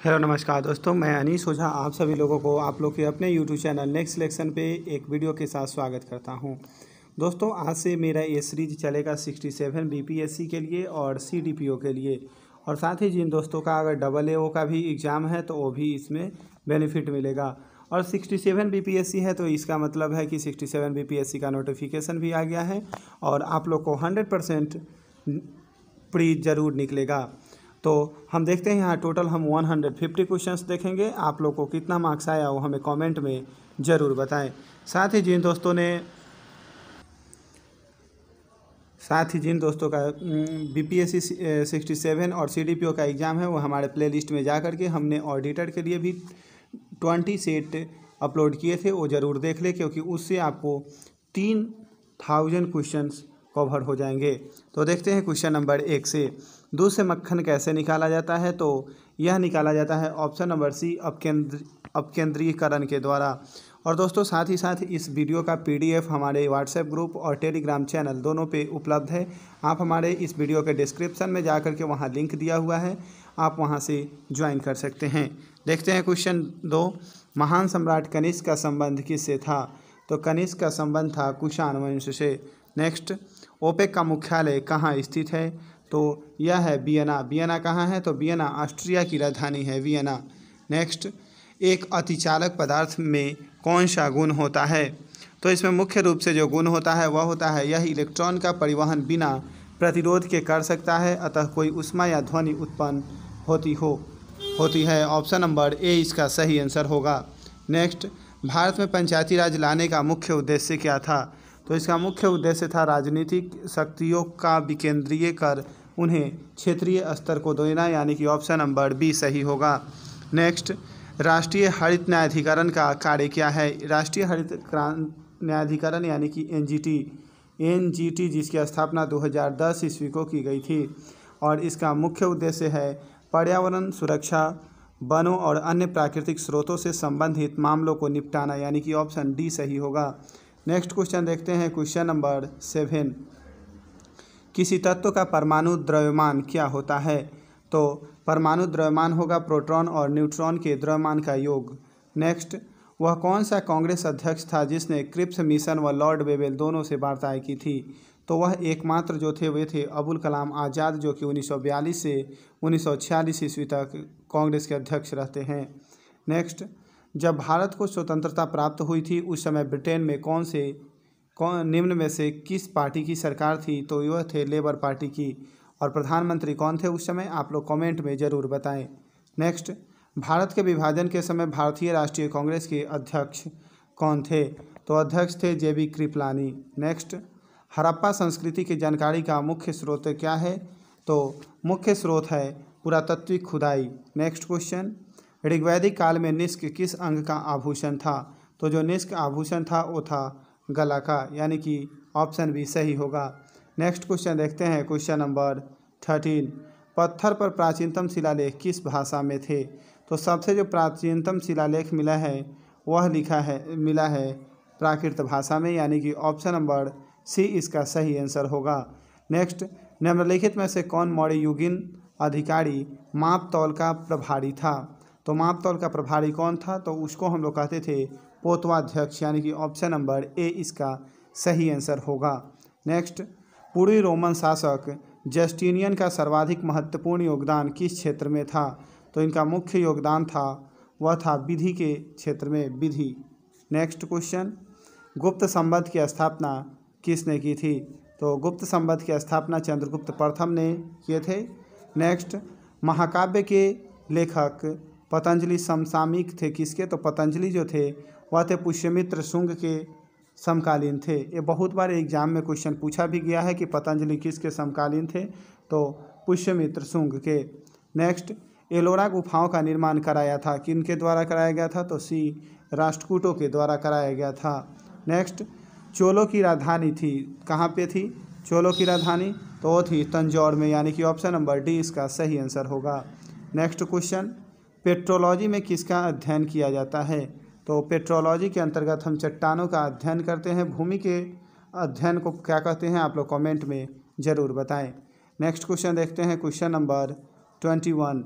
Hello नमस्कार दोस्तों, मैं अनीश ओझा आप सभी लोगों को आप लोग के अपने यूट्यूब चैनल नेक्स्ट सिलेक्शन पे एक वीडियो के साथ स्वागत करता हूं। दोस्तों, आज से मेरा ये सीरीज चलेगा 67 बीपीएससी के लिए और सीडीपीओ के लिए, और साथ ही जिन दोस्तों का अगर AA का भी एग्ज़ाम है तो वो भी इसमें बेनिफिट मिलेगा। और 67 बीपीएससी है तो इसका मतलब है कि 67 बीपीएससी का नोटिफिकेशन भी आ गया है और आप लोग को 100% प्री ज़रूर निकलेगा। तो हम देखते हैं यहाँ टोटल हम 150 क्वेश्चंस देखेंगे। आप लोग को कितना मार्क्स आया वो हमें कमेंट में ज़रूर बताएं। साथ ही जिन दोस्तों का बीपीएससी 67 और सीडीपीओ का एग्ज़ाम है वो हमारे प्लेलिस्ट में जा कर के हमने ऑडिटर के लिए भी 20 सेट अपलोड किए थे, वो ज़रूर देख ले, क्योंकि उससे आपको 3000 क्वेश्चंस कवर हो जाएंगे। तो देखते हैं क्वेश्चन नंबर 1 से। दूध से मक्खन कैसे निकाला जाता है? तो यह निकाला जाता है ऑप्शन नंबर सी, अपकेंद्रीकरण के द्वारा। और दोस्तों, साथ ही साथ इस वीडियो का PDF हमारे व्हाट्सएप ग्रुप और टेलीग्राम चैनल दोनों पे उपलब्ध है। आप हमारे इस वीडियो के डिस्क्रिप्शन में जा कर के वहाँ लिंक दिया हुआ है, आप वहाँ से ज्वाइन कर सकते हैं। देखते हैं क्वेश्चन 2। महान सम्राट कनिष्क का संबंध किससे था? तो कनिष्क का संबंध था कुषाण वंश से। नेक्स्ट, ओपेक का मुख्यालय कहाँ स्थित है? तो यह है वियना। वियना कहाँ है? तो वियना ऑस्ट्रिया की राजधानी है, वियना। नेक्स्ट, एक अतिचालक पदार्थ में कौन सा गुण होता है? तो इसमें मुख्य रूप से जो गुण होता है वह होता है यह इलेक्ट्रॉन का परिवहन बिना प्रतिरोध के कर सकता है, अतः कोई ऊष्मा या ध्वनि उत्पन्न होती है। ऑप्शन नंबर ए इसका सही आंसर होगा। नेक्स्ट, भारत में पंचायती राज लाने का मुख्य उद्देश्य क्या था? तो इसका मुख्य उद्देश्य था राजनीतिक शक्तियों का विकेंद्रीय कर उन्हें क्षेत्रीय स्तर को देना, यानी कि ऑप्शन नंबर बी सही होगा। नेक्स्ट, राष्ट्रीय हरित न्यायाधिकरण का कार्य क्या है? राष्ट्रीय हरित न्यायाधिकरण यानी कि एनजीटी जिसकी स्थापना 2010 ईस्वी को की गई थी, और इसका मुख्य उद्देश्य है पर्यावरण सुरक्षा, वनों और अन्य प्राकृतिक स्रोतों से संबंधित मामलों को निपटाना, यानी कि ऑप्शन डी सही होगा। नेक्स्ट क्वेश्चन देखते हैं, क्वेश्चन नंबर 7। किसी तत्व का परमाणु द्रव्यमान क्या होता है? तो परमाणु द्रव्यमान होगा प्रोटॉन और न्यूट्रॉन के द्रव्यमान का योग। नेक्स्ट, वह कौन सा कांग्रेस अध्यक्ष था जिसने क्रिप्स मिशन व लॉर्ड वेवेल दोनों से वार्ताएं की थी? तो वह एकमात्र जो थे वे थे अबुल कलाम आज़ाद, जो कि 1942 से 1946 ईस्वी तक कांग्रेस के अध्यक्ष रहते हैं। नेक्स्ट, जब भारत को स्वतंत्रता प्राप्त हुई थी उस समय ब्रिटेन में निम्न में से किस पार्टी की सरकार थी? तो यह थे लेबर पार्टी की। और प्रधानमंत्री कौन थे उस समय? आप लोग कमेंट में ज़रूर बताएं। नेक्स्ट, भारत के विभाजन के समय भारतीय राष्ट्रीय कांग्रेस के अध्यक्ष कौन थे? तो अध्यक्ष थे JB कृपलानी। नेक्स्ट, हड़प्पा संस्कृति की जानकारी का मुख्य स्रोत क्या है? तो मुख्य स्रोत है पुरातात्विक खुदाई। नेक्स्ट क्वेश्चन, ऋग्वैदिक काल में निष्क किस अंग का आभूषण था? तो जो निष्क आभूषण था वो था गला का, यानी कि ऑप्शन बी सही होगा। नेक्स्ट क्वेश्चन देखते हैं, क्वेश्चन नंबर 13। पत्थर पर प्राचीनतम शिलालेख किस भाषा में थे? तो सबसे जो प्राचीनतम शिलालेख मिला है प्राकृत भाषा में, यानी कि ऑप्शन नंबर सी इसका सही आंसर होगा। नेक्स्ट, निम्नलिखित में से कौन मौर्ययुगीन अधिकारी माप तौल का प्रभारी था? तो माप तौल का प्रभारी कौन था? तो उसको हम लोग कहते थे पोतवाध्यक्ष, यानी कि ऑप्शन नंबर ए इसका सही आंसर होगा। नेक्स्ट, पूर्वी रोमन शासक जस्टिनियन का सर्वाधिक महत्वपूर्ण योगदान किस क्षेत्र में था? तो इनका मुख्य योगदान वह था विधि के क्षेत्र में, विधि। नेक्स्ट क्वेश्चन, गुप्त संवत की स्थापना किसने की थी? तो गुप्त संवत की स्थापना चंद्रगुप्त प्रथम ने किए थे। नेक्स्ट, महाकाव्य के लेखक पतंजलि समसामयिक थे किसके? तो पतंजलि जो थे वह थे पुष्यमित्र शुंग के समकालीन थे। ये बहुत बार एग्जाम में क्वेश्चन पूछा भी गया है कि पतंजलि किसके समकालीन थे? तो पुष्यमित्र शुंग के। नेक्स्ट, एलोरा गुफाओं का निर्माण कराया था किनके द्वारा कराया गया था? तो सी राष्ट्रकूटों के द्वारा कराया गया था। नेक्स्ट, चोलों की राजधानी थी कहाँ पे थी? चोलों की राजधानी तो वो थी तंजौर में, यानी कि ऑप्शन नंबर डी इसका सही आंसर होगा। नेक्स्ट क्वेश्चन, पेट्रोलॉजी में किसका अध्ययन किया जाता है? तो पेट्रोलॉजी के अंतर्गत हम चट्टानों का अध्ययन करते हैं। भूमि के अध्ययन को क्या कहते हैं? आप लोग कमेंट में ज़रूर बताएं। नेक्स्ट क्वेश्चन देखते हैं, क्वेश्चन नंबर 21।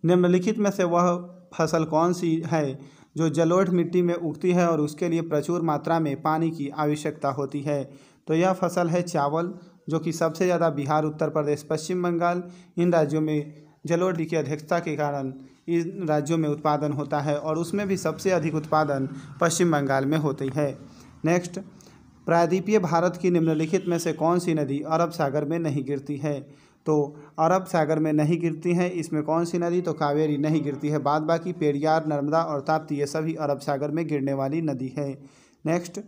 निम्नलिखित में से वह फसल कौन सी है जो जलोढ़ मिट्टी में उगती है और उसके लिए प्रचुर मात्रा में पानी की आवश्यकता होती है? तो यह फसल है चावल, जो कि सबसे ज़्यादा बिहार, उत्तर प्रदेश, पश्चिम बंगाल, इन राज्यों में जलोढ़ की अधिकता के कारण इन राज्यों में उत्पादन होता है और उसमें भी सबसे अधिक उत्पादन पश्चिम बंगाल में होती है। नेक्स्ट, प्रायद्वीपीय भारत की निम्नलिखित में से कौन सी नदी अरब सागर में नहीं गिरती है? तो अरब सागर में नहीं गिरती है इसमें कौन सी नदी? तो कावेरी नहीं गिरती है। बाद बाकी पेरियार, नर्मदा और ताप्ती ये सभी अरब सागर में गिरने वाली नदी है। नेक्स्ट,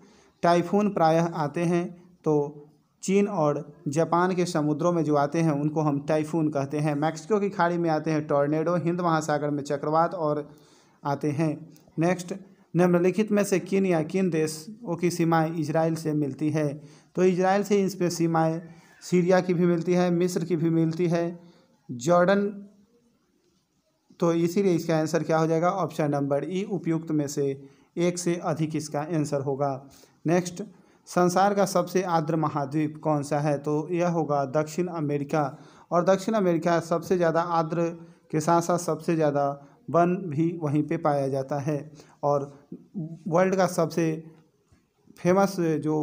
टाइफून प्रायः आते हैं तो चीन और जापान के समुद्रों में जो आते हैं उनको हम टाइफून कहते हैं। मैक्सिको की खाड़ी में आते हैं टॉर्नेडो, हिंद महासागर में चक्रवात और आते हैं। नेक्स्ट, निम्नलिखित में से किन या किन देशों की सीमाएं इजराइल से मिलती है? तो इजराइल से इन पे सीमाएं सीरिया की भी मिलती है, मिस्र की भी मिलती है, जॉर्डन। तो इसीलिए इसका आंसर क्या हो जाएगा? ऑप्शन नंबर ई, उपयुक्त में से एक से अधिक इसका आंसर होगा। नेक्स्ट, संसार का सबसे आर्द्र महाद्वीप कौन सा है? तो यह होगा दक्षिण अमेरिका। और दक्षिण अमेरिका सबसे ज़्यादा आर्द्र के साथ साथ सबसे ज़्यादा वन भी वहीं पे पाया जाता है। और वर्ल्ड का सबसे फेमस जो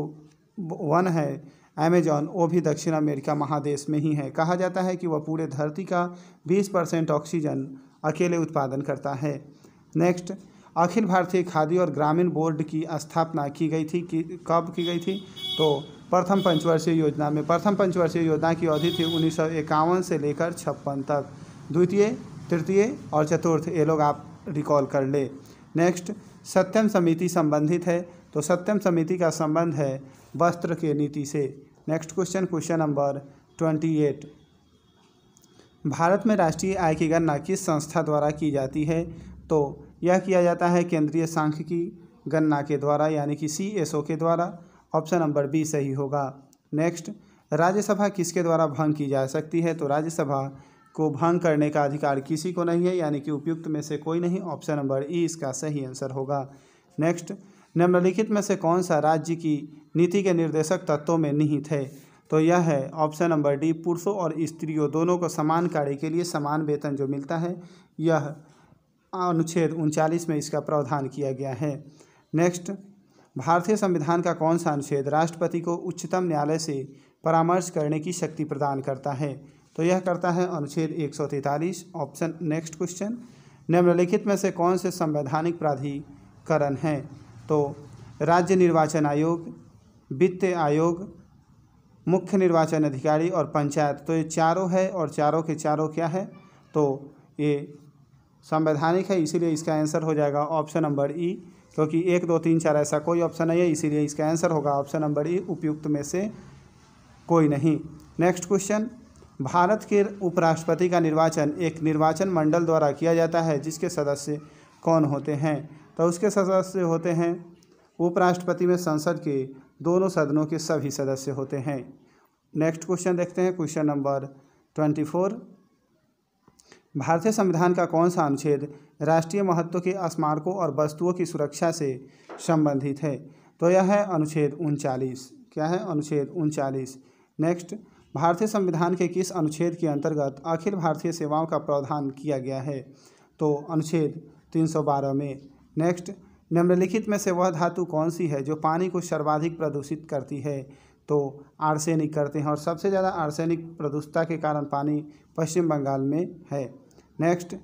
वन है अमेजॉन, वो भी दक्षिण अमेरिका महादेश में ही है। कहा जाता है कि वह पूरे धरती का 20% ऑक्सीजन अकेले उत्पादन करता है। नेक्स्ट, अखिल भारतीय खादी और ग्रामीण बोर्ड की स्थापना की गई थी कब की गई थी? तो प्रथम पंचवर्षीय योजना में। प्रथम पंचवर्षीय योजना की अवधि थी 1951 से लेकर 56 तक। द्वितीय, तृतीय और चतुर्थ ये लोग आप रिकॉल कर ले। नेक्स्ट, सत्यम समिति संबंधित है तो सत्यम समिति का संबंध है वस्त्र के नीति से। Next question, question number 28, Bharat में राष्ट्रीय आय की गणना किस संस्था द्वारा की जाती है? तो यह किया जाता है केंद्रीय सांख्यिकी गणना के द्वारा यानी कि CSO के द्वारा। ऑप्शन नंबर बी सही होगा। नेक्स्ट, राज्यसभा किसके द्वारा भंग की जा सकती है? तो राज्यसभा को भंग करने का अधिकार किसी को नहीं है यानी कि उपयुक्त में से कोई नहीं। ऑप्शन नंबर ई इसका सही आंसर होगा। नेक्स्ट, निम्नलिखित में से कौन सा राज्य की नीति के निर्देशक तत्वों में निहित है? तो यह है ऑप्शन नंबर डी, पुरुषों और स्त्रियों दोनों को समान कार्य के लिए समान वेतन जो मिलता है, यह अनुच्छेद 39 में इसका प्रावधान किया गया है। नेक्स्ट, भारतीय संविधान का कौन सा अनुच्छेद राष्ट्रपति को उच्चतम न्यायालय से परामर्श करने की शक्ति प्रदान करता है? तो यह करता है अनुच्छेद 143। ऑप्शन, नेक्स्ट क्वेश्चन, निम्नलिखित में से कौन से संवैधानिक प्राधिकरण हैं? तो राज्य निर्वाचन आयोग, वित्त आयोग, मुख्य निर्वाचन अधिकारी और पंचायत। तो ये चारों है और चारों के चारों क्या है? तो ये संवैधानिक है, इसीलिए इसका आंसर हो जाएगा ऑप्शन नंबर ई, क्योंकि 1, 2, 3, 4 ऐसा कोई ऑप्शन नहीं है, इसीलिए इसका आंसर होगा ऑप्शन नंबर ई, उपयुक्त में से कोई नहीं। नेक्स्ट क्वेश्चन, भारत के उपराष्ट्रपति का निर्वाचन एक निर्वाचन मंडल द्वारा किया जाता है जिसके सदस्य कौन होते हैं? तो उसके सदस्य होते हैं उपराष्ट्रपति में संसद के दोनों सदनों के सभी सदस्य होते हैं। नेक्स्ट क्वेश्चन देखते हैं, क्वेश्चन नंबर 24, भारतीय संविधान का कौन सा अनुच्छेद राष्ट्रीय महत्व के स्मारकों और वस्तुओं की सुरक्षा से संबंधित है? तो यह है अनुच्छेद 39। क्या है? अनुच्छेद 39। नेक्स्ट, भारतीय संविधान के किस अनुच्छेद के अंतर्गत अखिल भारतीय सेवाओं का प्रावधान किया गया है? तो अनुच्छेद 312 में। नेक्स्ट, निम्नलिखित में से वह धातु कौन सी है जो पानी को सर्वाधिक प्रदूषित करती है? तो आर्सेनिक करते हैं और सबसे ज़्यादा आर्सेनिक प्रदूषितता के कारण पानी पश्चिम बंगाल में है। नेक्स्ट,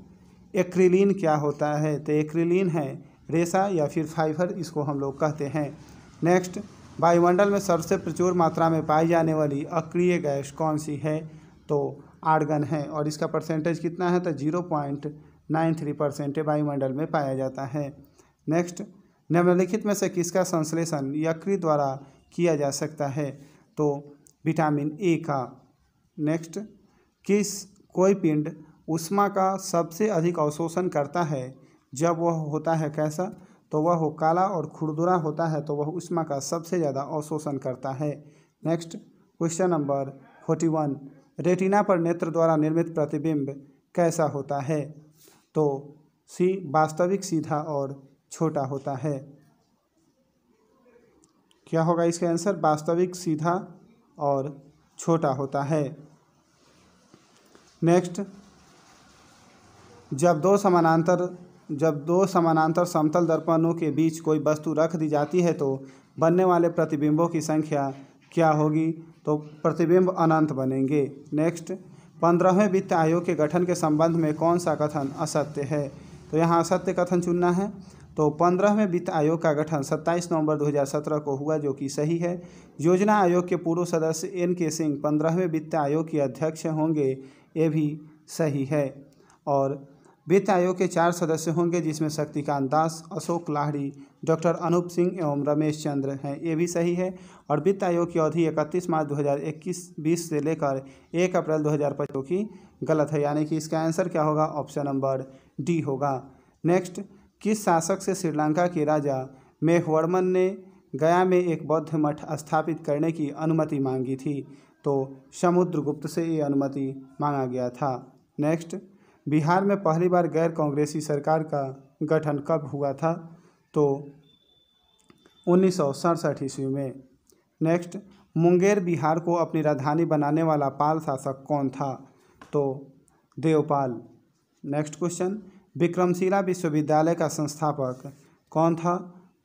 एक्रिलीन क्या होता है? तो एक्रिलीन है रेशा या फिर फाइबर, इसको हम लोग कहते हैं। नेक्स्ट, वायुमंडल में सबसे प्रचुर मात्रा में पाई जाने वाली अक्रिय गैस कौन सी है? तो आर्गन है और इसका परसेंटेज कितना है? तो 0.93% वायुमंडल में पाया जाता है। नेक्स्ट, निम्नलिखित में से किसका संश्लेषण यकृत द्वारा किया जा सकता है? तो विटामिन ए का। नेक्स्ट, कोई पिंड ऊष्मा का सबसे अधिक अवशोषण करता है जब वह होता है कैसा? तो वह हो काला और खुरदुरा होता है तो वह ऊष्मा का सबसे ज़्यादा अवशोषण करता है। नेक्स्ट, क्वेश्चन नंबर 41, रेटिना पर नेत्र द्वारा निर्मित प्रतिबिंब कैसा होता है? तो सी, वास्तविक, सीधा और छोटा होता है। क्या होगा इसका आंसर? वास्तविक, सीधा और छोटा होता है। नेक्स्ट, जब दो समानांतर समतल दर्पणों के बीच कोई वस्तु रख दी जाती है तो बनने वाले प्रतिबिंबों की संख्या क्या होगी? तो प्रतिबिंब अनंत बनेंगे। नेक्स्ट, 15वें वित्त आयोग के गठन के संबंध में कौन सा कथन असत्य है? तो यहाँ असत्य कथन चुनना है। तो 15वें वित्त आयोग का गठन 27 नवंबर 2017 को हुआ, जो कि सही है। योजना आयोग के पूर्व सदस्य NK सिंह 15वें वित्त आयोग के अध्यक्ष होंगे, ये भी सही है। और वित्त आयोग के 4 सदस्य होंगे, जिसमें शक्तिकांत दास, अशोक लाहिड़ी, डॉक्टर अनूप सिंह एवं रमेश चंद्र हैं, ये भी सही है। और वित्त आयोग की अवधि 31 मार्च 2021 से लेकर 1 अप्रैल 2025 की गलत है, यानी कि इसका आंसर क्या होगा? ऑप्शन नंबर डी होगा। नेक्स्ट, किस शासक से श्रीलंका के राजा मेघवर्मन ने गया में एक बौद्ध मठ स्थापित करने की अनुमति मांगी थी? तो समुद्रगुप्त से ये अनुमति मांगा गया था। नेक्स्ट, बिहार में पहली बार गैर कांग्रेसी सरकार का गठन कब हुआ था? तो 1967 ईस्वी में। नेक्स्ट, मुंगेर बिहार को अपनी राजधानी बनाने वाला पाल शासक कौन था? तो देवपाल। नेक्स्ट क्वेश्चन, विक्रमशिला विश्वविद्यालय का संस्थापक कौन था?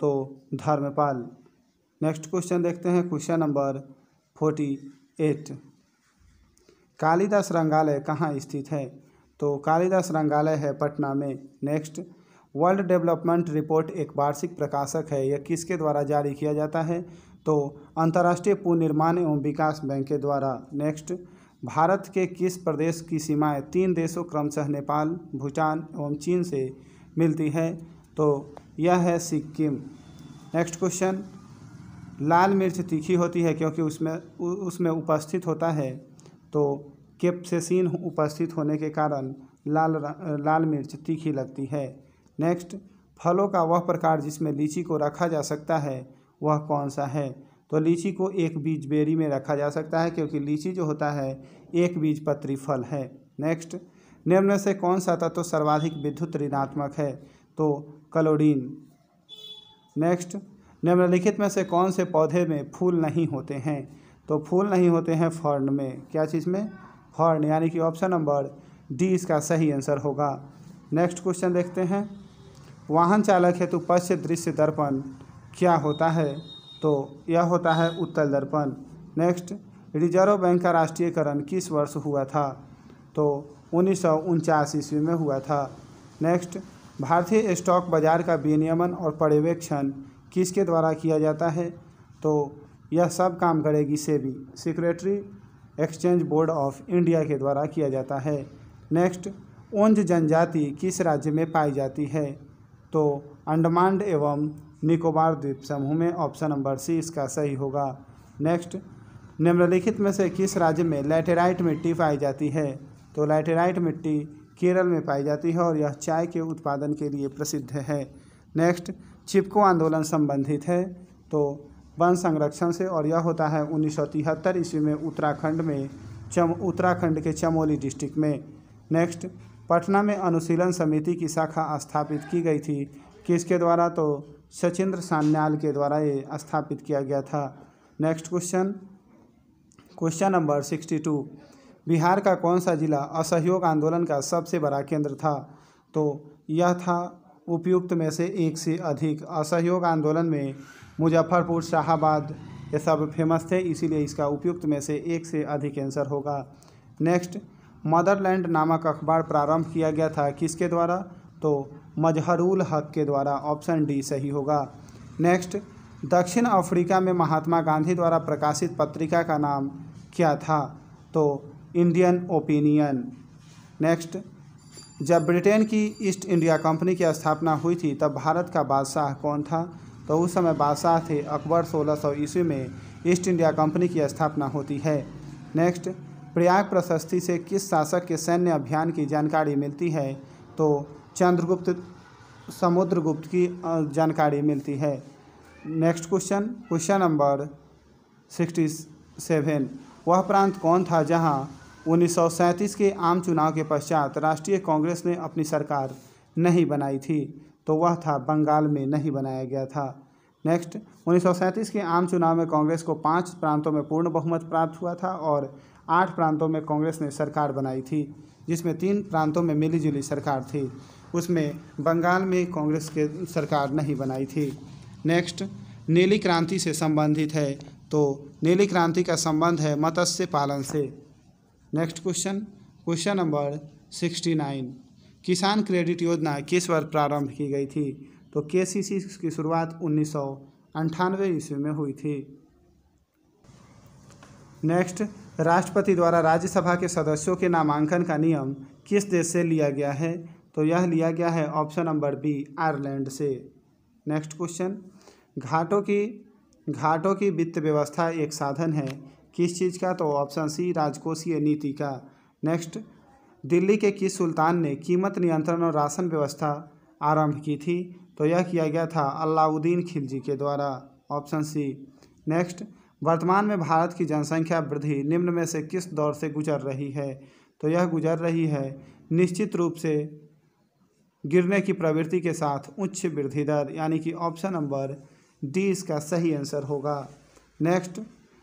तो धर्मपाल। नेक्स्ट क्वेश्चन देखते हैं, क्वेश्चन नंबर 48। कालिदास रंगालय कहाँ स्थित है? तो कालिदास रंगालय है पटना में। नेक्स्ट, वर्ल्ड डेवलपमेंट रिपोर्ट एक वार्षिक प्रकाशक है, यह किसके द्वारा जारी किया जाता है? तो अंतर्राष्ट्रीय पुनर्निर्माण एवं विकास बैंक के द्वारा। नेक्स्ट, भारत के किस प्रदेश की सीमाएं 3 देशों क्रमशः नेपाल, भूटान एवं चीन से मिलती है? तो यह है सिक्किम। नेक्स्ट क्वेश्चन, लाल मिर्च तीखी होती है क्योंकि उसमें उपस्थित होता है, तो कैप्सेसिन उपस्थित होने के कारण लाल मिर्च तीखी लगती है। नेक्स्ट, फलों का वह प्रकार जिसमें लीची को रखा जा सकता है वह कौन सा है? तो लीची को एक बीज बेरी में रखा जा सकता है, क्योंकि लीची जो होता है एक बीज पत्री फल है। नेक्स्ट, निम्न में से कौन सा तत्व सर्वाधिक विद्युत ऋणात्मक है? तो क्लोरीन। नेक्स्ट, निम्नलिखित में से कौन से पौधे में फूल नहीं होते हैं? तो फूल नहीं होते हैं फर्न में। क्या चीज़ में? फर्न, यानी कि ऑप्शन नंबर डी इसका सही आंसर होगा। नेक्स्ट क्वेश्चन देखते हैं, वाहन चालक हेतु पश्च दृश्य दर्पण क्या होता है? तो यह होता है उत्तल दर्पण। नेक्स्ट, रिजर्व बैंक का राष्ट्रीयकरण किस वर्ष हुआ था? तो 1949 ईस्वी में हुआ था। नेक्स्ट, भारतीय स्टॉक बाजार का विनियमन और पर्यवेक्षण किसके द्वारा किया जाता है? तो यह सब काम करेगी SEBI, security exchange board of India के द्वारा किया जाता है। नेक्स्ट, ओंज जनजाति किस राज्य में पाई जाती है? तो अंडमान एवं निकोबार द्वीप समूह में। ऑप्शन नंबर सी इसका सही होगा। नेक्स्ट, निम्नलिखित में से किस राज्य में लैटेराइट मिट्टी पाई जाती है? तो लैटेराइट मिट्टी केरल में पाई जाती है और यह चाय के उत्पादन के लिए प्रसिद्ध है। नेक्स्ट, चिपको आंदोलन संबंधित है तो वन संरक्षण से, और यह होता है 1973 ईस्वी में उत्तराखंड के चमोली डिस्ट्रिक्ट में। नेक्स्ट, पटना में अनुशीलन समिति की शाखा स्थापित की गई थी किसके द्वारा? तो सचिंद्र सान्याल के द्वारा ये स्थापित किया गया था। Next question, question number 62, Bihar का कौन सा जिला असहयोग आंदोलन का सबसे बड़ा केंद्र था? तो यह था उपयुक्त में से एक से अधिक। असहयोग आंदोलन में मुजफ्फरपुर, शाहाबाद ये सब फेमस थे, इसीलिए इसका उपयुक्त में से एक से अधिक आंसर होगा। नेक्स्ट, मदरलैंड नामक अखबार प्रारंभ किया गया था किसके द्वारा? तो मजहरुल हक के द्वारा। ऑप्शन डी सही होगा। नेक्स्ट, दक्षिण अफ्रीका में महात्मा गांधी द्वारा प्रकाशित पत्रिका का नाम क्या था? तो इंडियन ओपिनियन। नेक्स्ट, जब ब्रिटेन की ईस्ट इंडिया कंपनी की स्थापना हुई थी तब भारत का बादशाह कौन था? तो उस समय बादशाह थे अकबर। 1600 ईस्वी में ईस्ट इंडिया कंपनी की स्थापना होती है। नेक्स्ट, प्रयाग प्रशस्ति से किस शासक के सैन्य अभियान की जानकारी मिलती है? तो समुद्रगुप्त की जानकारी मिलती है। नेक्स्ट क्वेश्चन, क्वेश्चन नंबर 67, वह प्रांत कौन था जहां 1937 के आम चुनाव के पश्चात राष्ट्रीय कांग्रेस ने अपनी सरकार नहीं बनाई थी? तो वह था बंगाल में नहीं बनाया गया था। नेक्स्ट, 1937 के आम चुनाव में कांग्रेस को 5 प्रांतों में पूर्ण बहुमत प्राप्त हुआ था और 8 प्रांतों में कांग्रेस ने सरकार बनाई थी। जिसमें 3 प्रांतों में मिलीजुली सरकार थी। उसमें बंगाल में कांग्रेस के सरकार नहीं बनाई थी। नेक्स्ट, नीली क्रांति से संबंधित है, तो नीली क्रांति का संबंध है मत्स्य पालन से। नेक्स्ट क्वेश्चन नंबर 69, किसान क्रेडिट योजना किस वर्ष प्रारंभ की गई थी? तो केसीसी की शुरुआत 1998 ईस्वी में हुई थी। नेक्स्ट, राष्ट्रपति द्वारा राज्यसभा के सदस्यों के नामांकन का नियम किस देश से लिया गया है? तो यह लिया गया है ऑप्शन नंबर बी, आयरलैंड से। नेक्स्ट क्वेश्चन, घाटों की वित्त व्यवस्था एक साधन है किस चीज़ का? तो ऑप्शन सी, राजकोषीय नीति का। नेक्स्ट, दिल्ली के किस सुल्तान ने कीमत नियंत्रण और राशन व्यवस्था आरंभ की थी? तो यह किया गया था अलाउद्दीन खिलजी के द्वारा, ऑप्शन सी। नेक्स्ट, वर्तमान में भारत की जनसंख्या वृद्धि निम्न में से किस दौर से गुजर रही है? तो यह गुजर रही है निश्चित रूप से गिरने की प्रवृत्ति के साथ उच्च वृद्धि दर, यानी कि ऑप्शन नंबर डी इसका सही आंसर होगा। नेक्स्ट,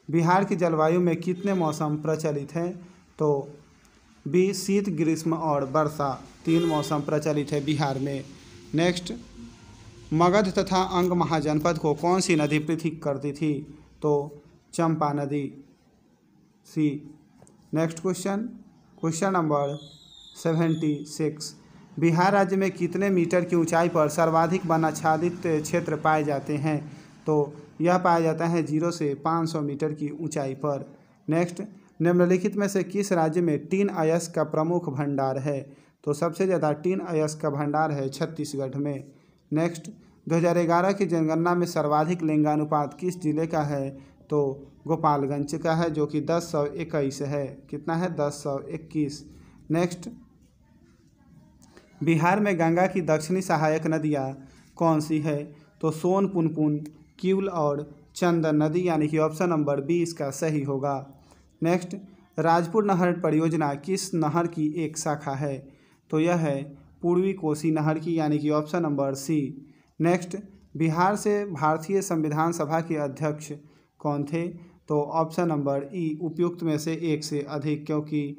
बिहार की जलवायु में कितने मौसम प्रचलित हैं? तो बी, शीत, ग्रीष्म और वर्षा 3 मौसम प्रचलित है बिहार में। नेक्स्ट, मगध तथा अंग महाजनपद को कौन सी नदी पृथक करती थी? तो चंपा नदी, सी। नेक्स्ट क्वेश्चन नंबर 76, बिहार राज्य में कितने मीटर की ऊंचाई पर सर्वाधिक वन आच्छादित क्षेत्र पाए जाते हैं? तो यह पाया जाता है 0 से 500 मीटर की ऊंचाई पर। नेक्स्ट, निम्नलिखित में से किस राज्य में टीन अयस्क का प्रमुख भंडार है? तो सबसे ज़्यादा टीन अयस्क का भंडार है छत्तीसगढ़ में। नेक्स्ट, 2011 की जनगणना में सर्वाधिक लिंगानुपात किस जिले का है? तो गोपालगंज का है, जो कि 1021 है। कितना है? 1021। नेक्स्ट, बिहार में गंगा की दक्षिणी सहायक नदियाँ कौन सी है? तो सोन, पुनपुन, किउल और चंदन नदी, यानी कि ऑप्शन नंबर बी इसका सही होगा। नेक्स्ट, राजपुर नहर परियोजना किस नहर की एक शाखा है? तो यह है पूर्वी कोसी नहर की, यानी कि option number C. Next, Bihar से भारतीय संविधान सभा के अध्यक्ष कौन थे? तो ऑप्शन नंबर ई, उपयुक्त में से एक से अधिक, क्योंकि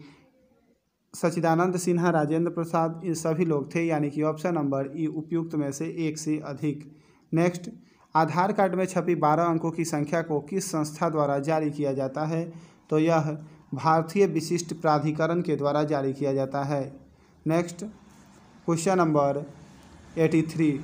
सच्चिदानंद सिन्हा, राजेंद्र प्रसाद, ये सभी लोग थे, यानी कि ऑप्शन नंबर ई, उपयुक्त में से एक से अधिक। नेक्स्ट, आधार कार्ड में छपी 12 अंकों की संख्या को किस संस्था द्वारा जारी किया जाता है? तो यह भारतीय विशिष्ट प्राधिकरण के द्वारा जारी किया जाता है। नेक्स्ट, क्वेश्चन नंबर 83,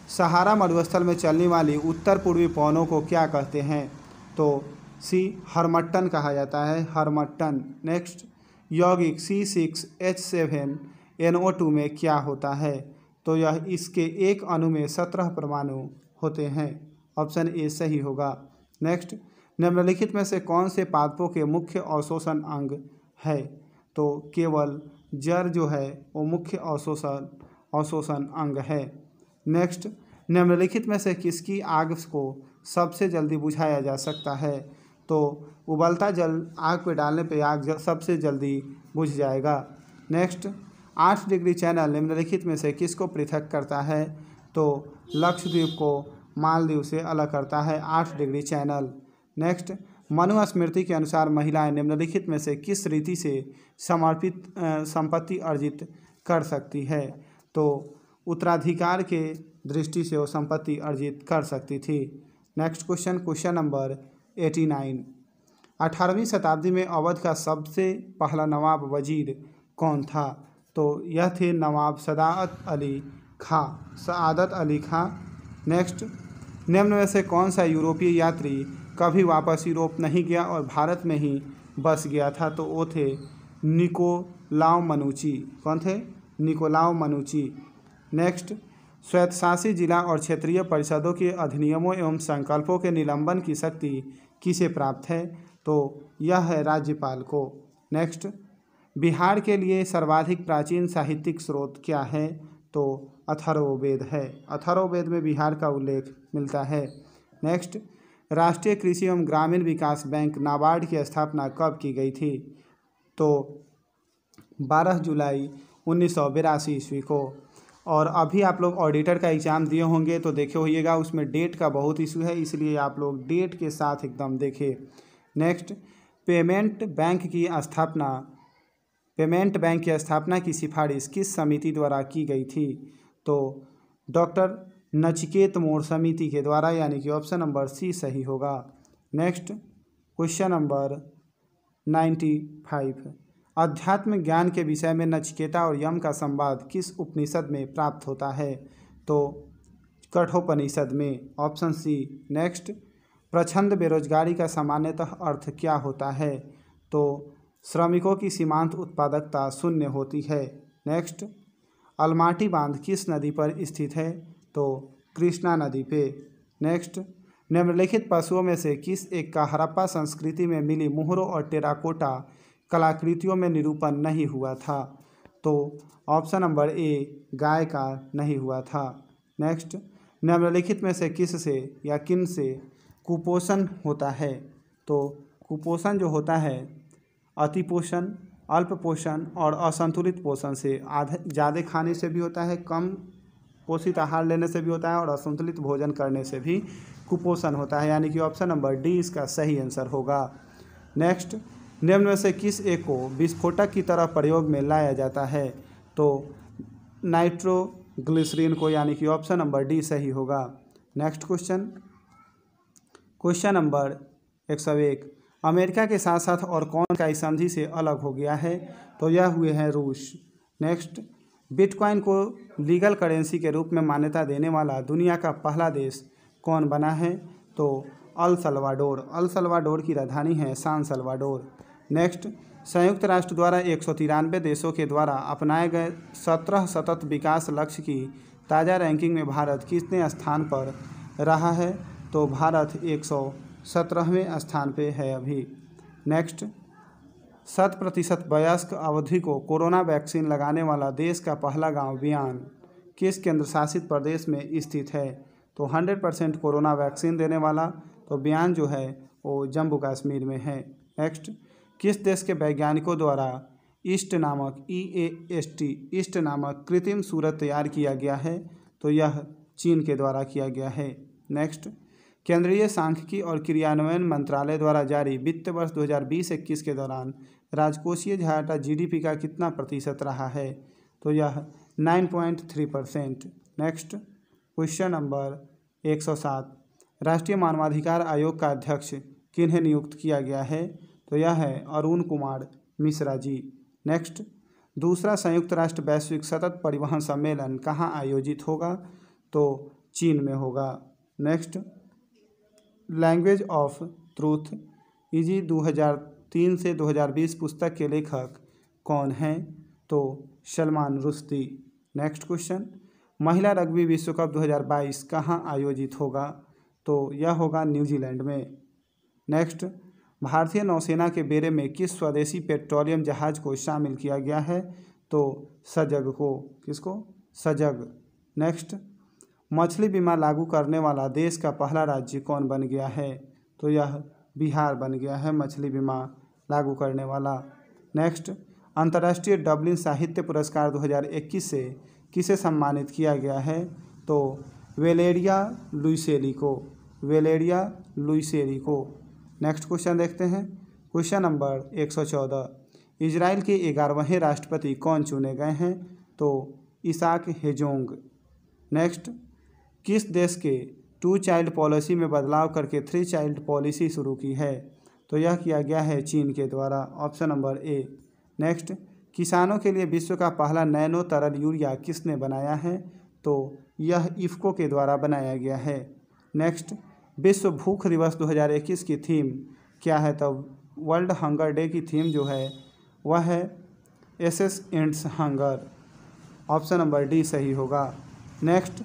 सहारा मरुस्थल में चलने वाली उत्तर पूर्वी पवनों को क्या कहते हैं? तो सी, हरमट्टन कहा जाता है, हरमट्टन। नेक्स्ट, यौगिक C6H7NO2 में क्या होता है? तो यह इसके एक अणु में 17 परमाणु होते हैं, ऑप्शन ए सही होगा। नेक्स्ट, निम्नलिखित में से कौन से पादपों के मुख्य अवशोषण अंग है? तो केवल जड़ जो है वो मुख्य अवशोषण अंग है। नेक्स्ट, निम्नलिखित में से किसकी आग को सबसे जल्दी बुझाया जा सकता है? तो उबलता जल आग पे डालने पे आग सबसे जल्दी बुझ जाएगा। नेक्स्ट, 8 डिग्री चैनल निम्नलिखित में से किसको पृथक करता है? तो लक्षद्वीप को मालदीव से अलग करता है 8 डिग्री चैनल। नेक्स्ट, मनुस्मृति के अनुसार महिलाएं निम्नलिखित में से किस रीति से संपत्ति अर्जित कर सकती है? तो उत्तराधिकार के दृष्टि से वो संपत्ति अर्जित कर सकती थी। नेक्स्ट क्वेश्चन नंबर 89, 18वीं शताब्दी में अवध का सबसे पहला नवाब वजीर कौन था? तो यह थे नवाब सआदत अली खां। नेक्स्ट, निम्न में से कौन सा यूरोपीय यात्री कभी वापस यूरोप नहीं गया और भारत में ही बस गया था? तो वो थे निकोलाउ मनुची। कौन थे? निकोलाउ मनुची। नेक्स्ट, स्वायत्तशासी जिला और क्षेत्रीय परिषदों के अधिनियमों एवं संकल्पों के निलंबन की शक्ति किसे प्राप्त है? तो यह है राज्यपाल को। नेक्स्ट, बिहार के लिए सर्वाधिक प्राचीन साहित्यिक स्रोत क्या है? तो अथर्ववेद है। अथर्ववेद में बिहार का उल्लेख मिलता है। नेक्स्ट, राष्ट्रीय कृषि एवं ग्रामीण विकास बैंक नाबार्ड की स्थापना कब की गई थी? तो 12 जुलाई 1982 ईस्वी को। और अभी आप लोग ऑडिटर का एग्ज़ाम दिए होंगे तो देखे होइएगा, उसमें डेट का बहुत इशू है, इसलिए आप लोग डेट के साथ एकदम देखें। नेक्स्ट, पेमेंट बैंक की स्थापना पेमेंट बैंक की स्थापना की सिफारिश किस समिति द्वारा की गई थी? तो डॉक्टर नचिकेत मोर समिति के द्वारा, यानी कि ऑप्शन नंबर सी सही होगा। Next question number 95। अध्यात्म ज्ञान के विषय में नचिकेता और यम का संवाद किस उपनिषद में प्राप्त होता है? तो कठोपनिषद में, ऑप्शन सी। नेक्स्ट, प्रछंद बेरोजगारी का सामान्यतः अर्थ क्या होता है? तो श्रमिकों की सीमांत उत्पादकता शून्य होती है। नेक्स्ट, अलमाटी बांध किस नदी पर स्थित है? तो कृष्णा नदी पे। नेक्स्ट, निम्नलिखित पशुओं में से किस एक का हड़प्पा संस्कृति में मिली मुहरों और टेराकोटा कलाकृतियों में निरूपण नहीं हुआ था? तो ऑप्शन नंबर ए, गाय का नहीं हुआ था। नेक्स्ट, निम्नलिखित में से किस से या किन से कुपोषण होता है? तो कुपोषण जो होता है अतिपोषण, अल्प पोषण और असंतुलित पोषण से, ज़्यादा खाने से भी होता है, कम पोषित आहार लेने से भी होता है और असंतुलित भोजन करने से भी कुपोषण होता है, यानी कि ऑप्शन नंबर डी इसका सही आंसर होगा। नेक्स्ट, निम्न में से किस एक को विस्फोटक की तरह प्रयोग में लाया जाता है? तो नाइट्रोग्लिसरीन को, यानी कि ऑप्शन नंबर डी सही होगा। Next question number 101। अमेरिका के साथ साथ और कौन का इस संधि से अलग हो गया है? तो यह हुए हैं रूस। नेक्स्ट, बिटकॉइन को लीगल करेंसी के रूप में मान्यता देने वाला दुनिया का पहला देश कौन बना है? तो अल सल्वाडोर। अल सल्वाडोर की राजधानी है सान सल्वाडोर। नेक्स्ट, संयुक्त राष्ट्र द्वारा 193 देशों के द्वारा अपनाए गए 17 सतत विकास लक्ष्य की ताज़ा रैंकिंग में भारत कितने स्थान पर रहा है? तो भारत 117वें स्थान पे है अभी। नेक्स्ट, 100% वयस्क अवधि को कोरोना वैक्सीन लगाने वाला देश का पहला गांव बियान किस केंद्र शासित प्रदेश में स्थित है? तो 100% कोरोना वैक्सीन देने वाला तो बियान जो है वो जम्मू कश्मीर में है। नेक्स्ट, किस देश के वैज्ञानिकों द्वारा ईस्ट नामक कृत्रिम सूरज तैयार किया गया है? तो यह चीन के द्वारा किया गया है। नेक्स्ट, केंद्रीय सांख्यिकी और क्रियान्वयन मंत्रालय द्वारा जारी वित्त वर्ष 2020-21 के दौरान राजकोषीय घाटा जीडीपी का कितना प्रतिशत रहा है? तो यह 9.3%। Next, question number 107। राष्ट्रीय मानवाधिकार आयोग का अध्यक्ष किन्हें नियुक्त किया गया है? तो यह है अरुण कुमार मिश्रा जी। नेक्स्ट, दूसरा संयुक्त राष्ट्र वैश्विक सतत परिवहन सम्मेलन कहाँ आयोजित होगा? तो चीन में होगा। Next, language of truth easy 2003 से 2020 पुस्तक के लेखक कौन हैं? तो सलमान रुश्दी। नेक्स्ट क्वेश्चन, महिला रग्बी विश्व कप 2022 कहाँ आयोजित होगा? तो यह होगा न्यूजीलैंड में। नेक्स्ट, भारतीय नौसेना के बेड़े में किस स्वदेशी पेट्रोलियम जहाज को शामिल किया गया है? तो सजग को। किसको? सजग। नेक्स्ट, मछली बीमा लागू करने वाला देश का पहला राज्य कौन बन गया है? तो यह बिहार बन गया है मछली बीमा लागू करने वाला। नेक्स्ट, अंतर्राष्ट्रीय डबलिन साहित्य पुरस्कार 2021 से किसे सम्मानित किया गया है? तो वेलेरिया लुइसेली को। वेलेरिया लुइसेली को। नेक्स्ट क्वेश्चन देखते हैं। Question number 114। इजराइल के 11वें राष्ट्रपति कौन चुने गए हैं? तो इसाक हेजोंग। नेक्स्ट, किस देश के 2 चाइल्ड पॉलिसी में बदलाव करके 3 चाइल्ड पॉलिसी शुरू की है? तो यह किया गया है चीन के द्वारा। Option number A. नेक्स्ट, किसानों के लिए विश्व का पहला नैनो तरल यूरिया किसने बनाया है? तो यह इफ़को के द्वारा बनाया गया है। नेक्स्ट, विश्व भूख दिवस 2021 की थीम क्या है? तो वर्ल्ड हंगर डे की थीम जो है वह है access ends hunger. Option number D सही होगा। नेक्स्ट,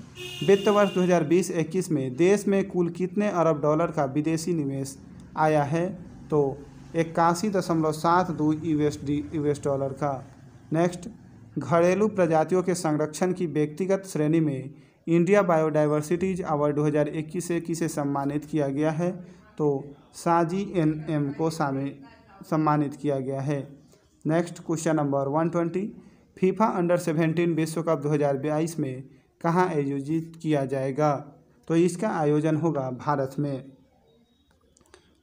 वित्त वर्ष 2020-21 में देश में कुल कितने अरब डॉलर का विदेशी निवेश आया है? तो 81.72 यूएस डॉलर का। नेक्स्ट, घरेलू प्रजातियों के संरक्षण की व्यक्तिगत श्रेणी में इंडिया बायोडाइवर्सिटीज अवार्ड 2021 से किसे सम्मानित किया गया है? तो साजी NM को सम्मानित किया गया है। Next, question number 120। FIFA under-17 विश्व कप 2022 में कहाँ आयोजित किया जाएगा? तो इसका आयोजन होगा भारत में।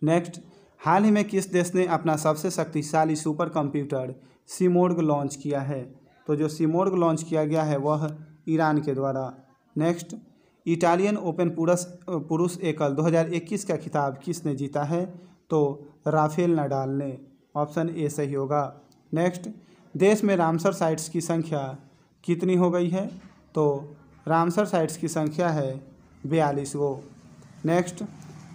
नेक्स्ट, हाल ही में किस देश ने अपना सबसे शक्तिशाली सुपर कंप्यूटर सिमोर्ग लॉन्च किया है? तो जो सिमोर्ग लॉन्च किया गया है वह ईरान के द्वारा। नेक्स्ट, इटालियन ओपन पुरुष एकल 2021 का खिताब किसने जीता है? तो राफेल नडाल ने। ऑप्शन ए सही होगा। नेक्स्ट, देश में रामसर साइट्स की संख्या कितनी हो गई है? तो रामसर साइट्स की संख्या है 42 गो। नेक्स्ट,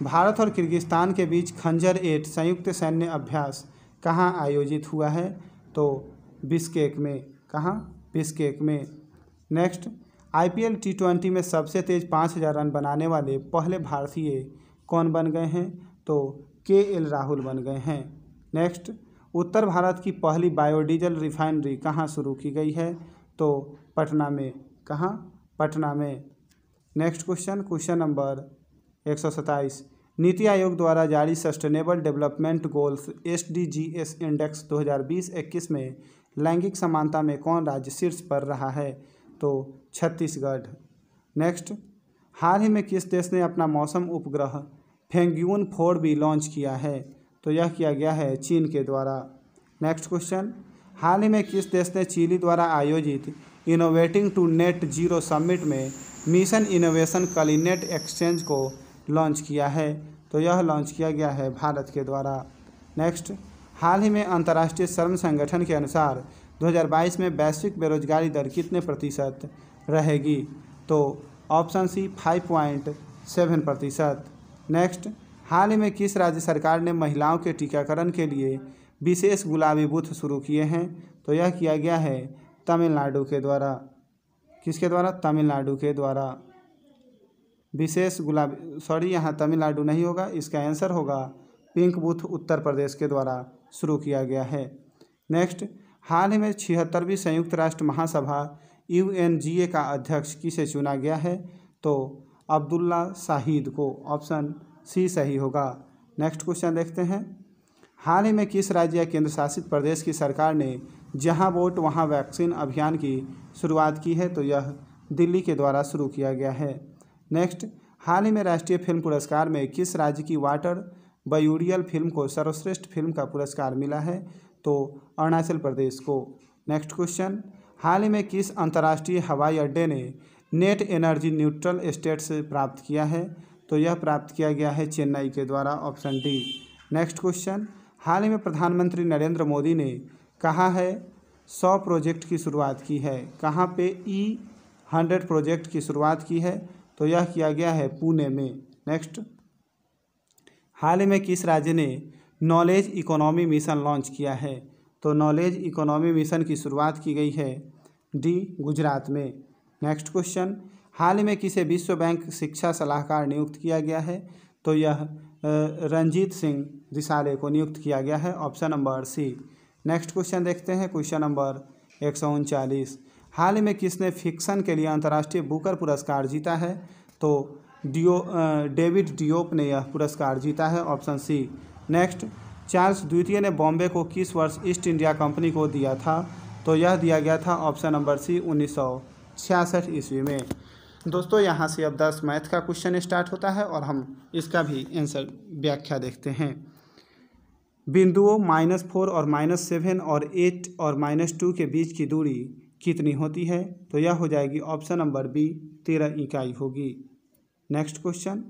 भारत और किर्गिस्तान के बीच खंजर 8 संयुक्त सैन्य अभ्यास कहाँ आयोजित हुआ है? तो बिश्केक में। कहाँ? बिश्केक में। नेक्स्ट, IPL T20 में सबसे तेज 5000 रन बनाने वाले पहले भारतीय कौन बन गए हैं? तो KL राहुल बन गए हैं। नेक्स्ट, उत्तर भारत की पहली बायोडीजल रिफाइनरी कहाँ शुरू की गई है? तो पटना में। कहाँ? पटना में। Next question number 127, NITI Aayog द्वारा जारी sustainable development goals SDGs index 2020-21 में लैंगिक समानता में कौन राज्य शीर्ष पर रहा है? तो छत्तीसगढ़। नेक्स्ट, हाल ही में किस देश ने अपना मौसम उपग्रह फेंगयुन 4B लॉन्च किया है? तो यह किया गया है चीन के द्वारा। नेक्स्ट क्वेश्चन, हाल ही में किस देश ने चिली द्वारा आयोजित innovating to net zero summit में मिशन इनोवेशन कलिनेट एक्सचेंज को लॉन्च किया है? तो यह लॉन्च किया गया है भारत के द्वारा। नेक्स्ट, हाल ही में अंतर्राष्ट्रीय श्रम संगठन के अनुसार 2022 में वैश्विक बेरोजगारी दर कितने प्रतिशत रहेगी? तो ऑप्शन सी 5.7%। नेक्स्ट, हाल ही में किस राज्य सरकार ने महिलाओं के टीकाकरण के लिए विशेष गुलाबी बूथ शुरू किए हैं? तो यह किया गया है तमिलनाडु के द्वारा। किसके द्वारा? तमिलनाडु के द्वारा। विशेष गुलाबी, यहाँ तमिलनाडु नहीं होगा, इसका आंसर होगा पिंक बूथ उत्तर प्रदेश के द्वारा शुरू किया गया है। नेक्स्ट, हाल ही में 76वीं संयुक्त राष्ट्र महासभा UNGA का अध्यक्ष किसे चुना गया है? तो अब्दुल्ला शाहिद को। ऑप्शन सी सही होगा। नेक्स्ट क्वेश्चन देखते हैं, हाल ही में किस राज्य या केंद्र शासित प्रदेश की सरकार ने जहां वोट वहां वैक्सीन अभियान की शुरुआत की है? तो यह दिल्ली के द्वारा शुरू किया गया है। नेक्स्ट, हाल ही में राष्ट्रीय फिल्म पुरस्कार में किस राज्य की वाटर बयूरियल फिल्म को सर्वश्रेष्ठ फिल्म का पुरस्कार मिला है? तो अरुणाचल प्रदेश को। नेक्स्ट क्वेश्चन, हाल ही में किस अंतर्राष्ट्रीय हवाई अड्डे ने नेट एनर्जी न्यूट्रल स्टेटस प्राप्त किया है? तो यह प्राप्त किया गया है चेन्नई के द्वारा। Option D. नेक्स्ट क्वेश्चन, हाल ही में प्रधानमंत्री नरेंद्र मोदी ने कहा है 100 प्रोजेक्ट की शुरुआत की है? कहाँ पे E100 प्रोजेक्ट की शुरुआत की है? तो यह किया गया है पुणे में। नेक्स्ट, हाल ही में किस राज्य ने नॉलेज इकोनॉमी मिशन लॉन्च किया है? तो नॉलेज इकोनॉमी मिशन की शुरुआत की गई है डी गुजरात में। नेक्स्ट क्वेश्चन, हाल ही में किसे विश्व बैंक शिक्षा सलाहकार नियुक्त किया गया है? तो यह रंजीत सिंह रिसाले को नियुक्त किया गया है। Option number C. Next question देखते हैं, क्वेश्चन नंबर 139, हाल ही में किसने फिक्शन के लिए अंतर्राष्ट्रीय बुकर पुरस्कार जीता है? तो डेविड डियोप ने यह पुरस्कार जीता है। Option C. नेक्स्ट, चार्ल्स द्वितीय ने बॉम्बे को किस वर्ष ईस्ट इंडिया कंपनी को दिया था? तो यह दिया गया था ऑप्शन नंबर सी 1966 ईस्वी में। दोस्तों, यहाँ से अब 10 मैथ का क्वेश्चन स्टार्ट होता है और हम इसका भी आंसर व्याख्या देखते हैं। बिंदुओं -4 और -7 और 8 और -2 के बीच की दूरी कितनी होती है? तो यह हो जाएगी ऑप्शन नंबर बी 13 इकाई होगी। Next question,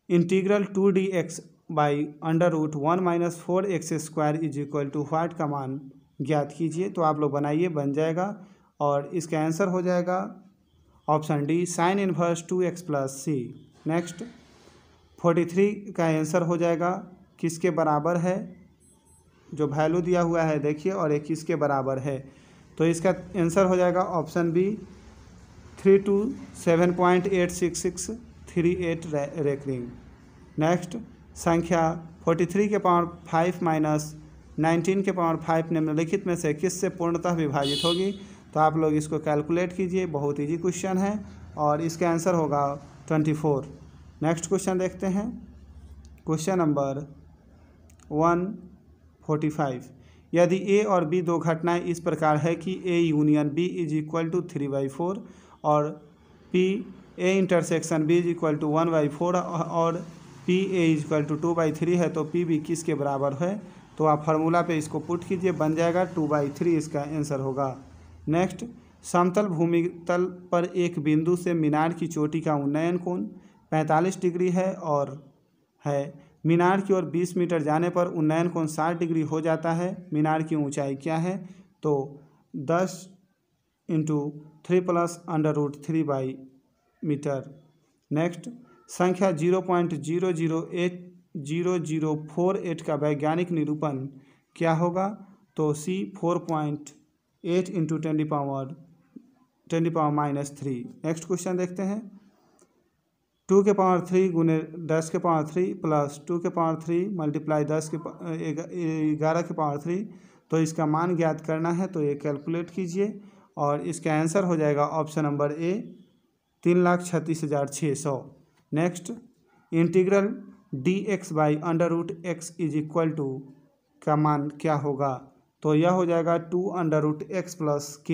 integral 2dx by √1 - 4x² is equal to what का मान ज्ञात कीजिए। तो आप लोग बनाइए, बन जाएगा और इसका आंसर हो जाएगा option D sin inverse 2x + c। Next, 43 का आंसर हो जाएगा किसके बराबर है? जो वैल्यू दिया हुआ है देखिए, और एक किसके बराबर है? तो इसका आंसर हो जाएगा ऑप्शन बी 327.86638 रेकरिंग। नेक्स्ट, संख्या 43 के पावर 5 माइनस 19 के पावर 5 निम्नलिखित में से किससे पूर्णतः विभाजित होगी? तो आप लोग इसको कैलकुलेट कीजिए, बहुत इजी क्वेश्चन है और इसका आंसर होगा 24। नेक्स्ट क्वेश्चन देखते हैं, क्वेश्चन नंबर 145, यदि ए और बी दो घटनाएं इस प्रकार है कि A union B is equal to 3/4 और P A intersection B is equal to 1/4 और P A is equal to 2/3 है, तो पी बी किसके बराबर है? तो आप फार्मूला पे इसको पुट कीजिए, बन जाएगा 2/3 इसका आंसर होगा। नेक्स्ट, समतल भूमि तल पर एक बिंदु से मीनार की चोटी का उन्नयन कोण 45 डिग्री है और मीनार की ओर 20 मीटर जाने पर उन्नयन कोण 60 डिग्री हो जाता है। मीनार की ऊंचाई क्या है? तो 10 × 3 + √3 मीटर। नेक्स्ट, संख्या 0.008048 का वैज्ञानिक निरूपण क्या होगा? तो C 4.8 × 10⁻³ नेक्स्ट क्वेश्चन देखते हैं। 2³ गुने 10³ प्लस 2³ मल्टीप्लाई 11³ तो इसका मान ज्ञात करना है, तो ये कैलकुलेट कीजिए और इसका आंसर हो जाएगा option number A 3,36,600। Next, integral dx/√x = का मान क्या होगा? तो यह हो जाएगा 2√x + k।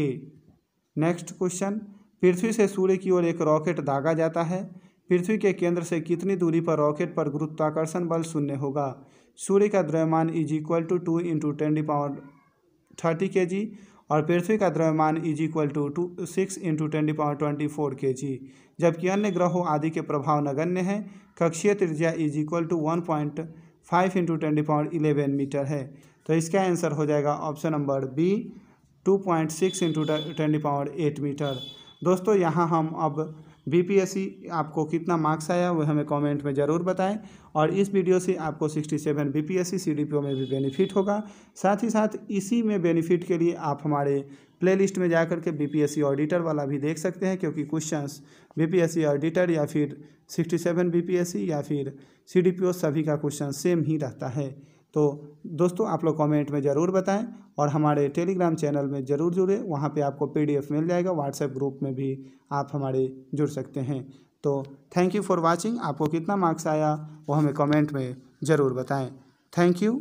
नेक्स्ट क्वेश्चन, पृथ्वी से सूर्य की ओर एक रॉकेट दागा जाता है। पृथ्वी के केंद्र से कितनी दूरी पर रॉकेट पर गुरुत्वाकर्षण बल 0 होगा? सूर्य का द्रव्यमान = 2 × 1030 kg और पृथ्वी का द्रव्यमान = 6 × 1024 kg, जबकि अन्य ग्रहों आदि के प्रभाव नगण्य हैं। कक्षीय त्रिज्या = 1.5 × 1011 मीटर है। तो इसका आंसर हो जाएगा ऑप्शन नंबर बी 2.6 × 108 मीटर। दोस्तों, यहाँ हम अब BPSC आपको कितना मार्क्स आया वो हमें कमेंट में ज़रूर बताएं और इस वीडियो से आपको 67 BPSC CDPO में भी बेनिफिट होगा। साथ ही साथ इसी में बेनिफिट के लिए आप हमारे प्लेलिस्ट में जाकर के BPSC ऑडिटर वाला भी देख सकते हैं, क्योंकि क्वेश्चंस BPSC ऑडिटर या फिर 67 BPSC या फिर CDPO सभी का क्वेश्चन सेम ही रहता है। तो दोस्तों, आप लोग कमेंट में ज़रूर बताएं और हमारे टेलीग्राम चैनल में ज़रूर जुड़े, वहाँ पे आपको PDF मिल जाएगा। व्हाट्सएप ग्रुप में भी आप हमारे जुड़ सकते हैं। तो थैंक यू फॉर वाचिंग। आपको कितना मार्क्स आया वो हमें कमेंट में ज़रूर बताएं। Thank you.